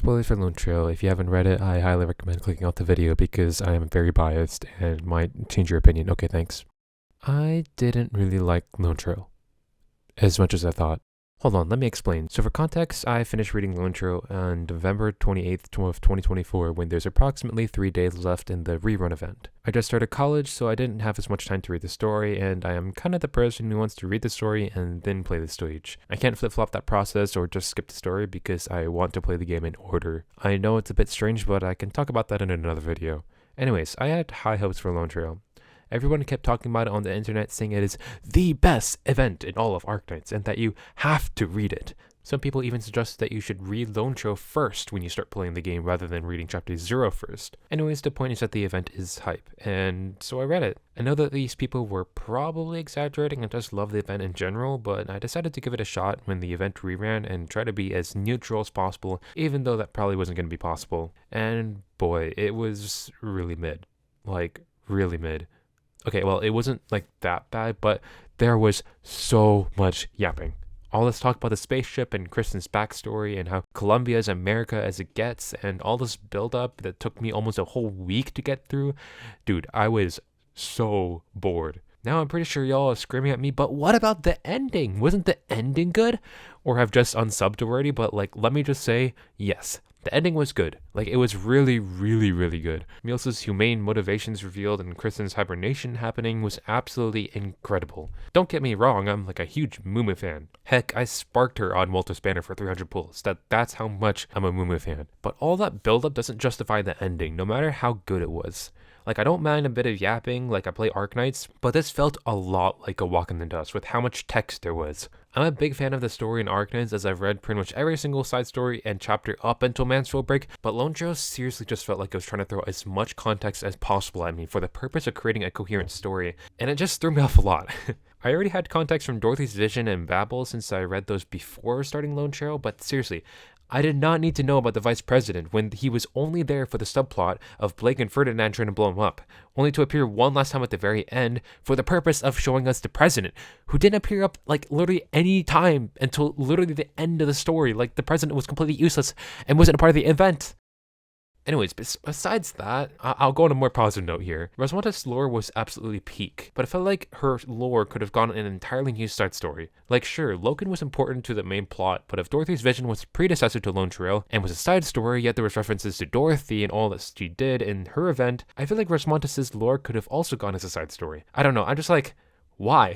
spoilers for Lone Trail. If you haven't read it, I highly recommend clicking out the video because I am very biased and might change your opinion. Okay, thanks. I didn't really like Lone Trail as much as I thought. Hold on, let me explain. So for context, I finished reading Lone Trail on November 28th of 2024 when there's approximately 3 days left in the rerun event. I just started college, so I didn't have as much time to read the story, and I am kind of the person who wants to read the story and then play the stage. I can't flip-flop that process or just skip the story because I want to play the game in order. I know it's a bit strange, but I can talk about that in another video. Anyways, I had high hopes for Lone Trail. Everyone kept talking about it on the internet, saying it is the best event in all of Arknights and that you have to read it. Some people even suggested that you should read Lone Trail first when you start playing the game rather than reading Chapter 0 first. Anyways, the point is that the event is hype, and so I read it. I know that these people were probably exaggerating and just love the event in general, but I decided to give it a shot when the event reran and try to be as neutral as possible, even though that probably wasn't going to be possible. And boy, it was really mid. Like, really mid. Okay, well, it wasn't like that bad, but there was so much yapping. All this talk about the spaceship and Kristen's backstory and how Columbia is America as it gets, and all this build-up that took me almost a whole week to get through. Dude, I was so bored. Now I'm pretty sure y'all are screaming at me, but what about the ending? Wasn't the ending good? Or have just unsubbed already, but like, let me just say, yes. The ending was good. Like, it was really, really, really good. Muelsyse's humane motivations revealed and Kristen's hibernation happening was absolutely incredible. Don't get me wrong, I'm like a huge Mumu fan. Heck, I sparked her on Walter's banner for 300 pulls. That's how much I'm a Mumu fan. But all that build-up doesn't justify the ending, no matter how good it was. Like, I don't mind a bit of yapping, like I play Arknights, but this felt a lot like a walk in the dust with how much text there was. I'm a big fan of the story in Arknights as I've read pretty much every single side story and chapter up until Mansfield Break, but Lone Trail seriously just felt like it was trying to throw as much context as possible at me for the purpose of creating a coherent story, and it just threw me off a lot. I already had context from Dorothy's vision and Babel since I read those before starting Lone Trail, but seriously, I did not need to know about the vice president when he was only there for the subplot of Blake and Ferdinand trying to blow him up, only to appear one last time at the very end for the purpose of showing us the president, who didn't appear up like literally any time until literally the end of the story. Like, the president was completely useless and wasn't a part of the event. Anyways, besides that, I'll go on a more positive note here. Rosmonta's lore was absolutely peak, but I felt like her lore could have gone in an entirely new side story. Like, sure, Loken was important to the main plot, but if Dorothy's vision was predecessor to Lone Trail and was a side story, yet there was references to Dorothy and all that she did in her event, I feel like Rosmonta's lore could have also gone as a side story. I don't know, I'm just like, why?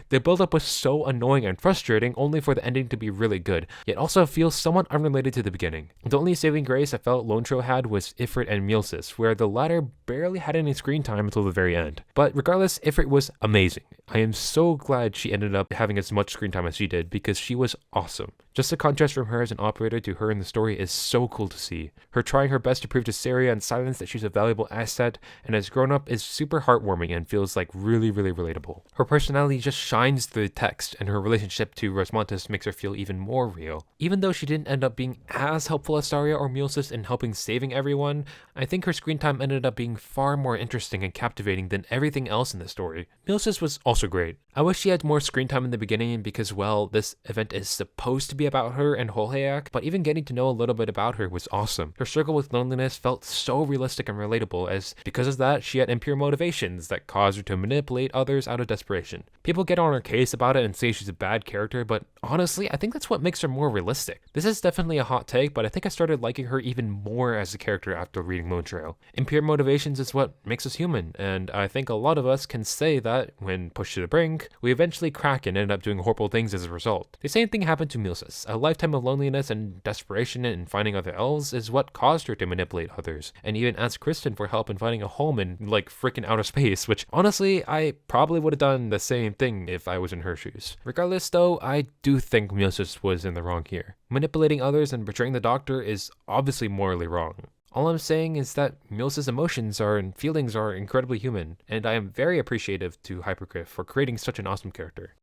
The build-up was so annoying and frustrating, only for the ending to be really good, yet also feels somewhat unrelated to the beginning. The only saving grace I felt Lone Trail had was Ifrit and Muelsyse, where the latter barely had any screen time until the very end. But regardless, Ifrit was amazing. I am so glad she ended up having as much screen time as she did, because she was awesome. Just the contrast from her as an operator to her in the story is so cool to see. Her trying her best to prove to Saria and Silence that she's a valuable asset and has grown up is super heartwarming and feels like really, really relatable. Her personality just shines through the text, and her relationship to Rosmontas makes her feel even more real. Even though she didn't end up being as helpful as Saria or Muelsyse in helping saving everyone, I think her screen time ended up being far more interesting and captivating than everything else in the story. Muelsyse was also great. I wish she had more screen time in the beginning because, well, this event is supposed to be about her and Holhayak, but even getting to know a little bit about her was awesome. Her struggle with loneliness felt so realistic and relatable, as because of that, she had impure motivations that caused her to manipulate others out of desperation. People get on her case about it and say she's a bad character, but honestly, I think that's what makes her more realistic. This is definitely a hot take, but I think I started liking her even more as a character after reading Lone Trail. Impure motivations is what makes us human, and I think a lot of us can say that, when pushed to the brink, we eventually crack and end up doing horrible things as a result. The same thing happened to Muelsyse. A lifetime of loneliness and desperation in finding other elves is what caused her to manipulate others, and even ask Kristen for help in finding a home in, like, freaking outer space, which, honestly, I probably would have done the same thing if I was in her shoes. Regardless, though, I do think Muelsyse was in the wrong here. Manipulating others and betraying the Doctor is obviously morally wrong. All I'm saying is that Muelsyse's emotions and feelings are incredibly human, and I am very appreciative to Hypergriff for creating such an awesome character.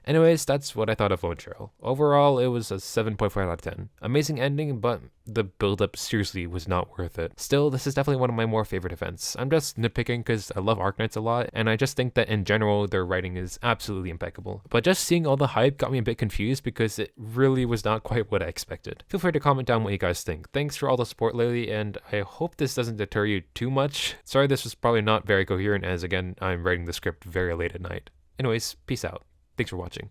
Anyways, that's what I thought of Lone Trail. Overall, it was a 7.5 out of 10. Amazing ending, but the build-up seriously was not worth it. Still, this is definitely one of my more favorite events. I'm just nitpicking because I love Arknights a lot, and I just think that in general, their writing is absolutely impeccable. But just seeing all the hype got me a bit confused because it really was not quite what I expected. Feel free to comment down what you guys think. Thanks for all the support lately, and I hope this doesn't deter you too much. Sorry this was probably not very coherent, as again, I'm writing the script very late at night. Anyways, peace out. Thanks for watching.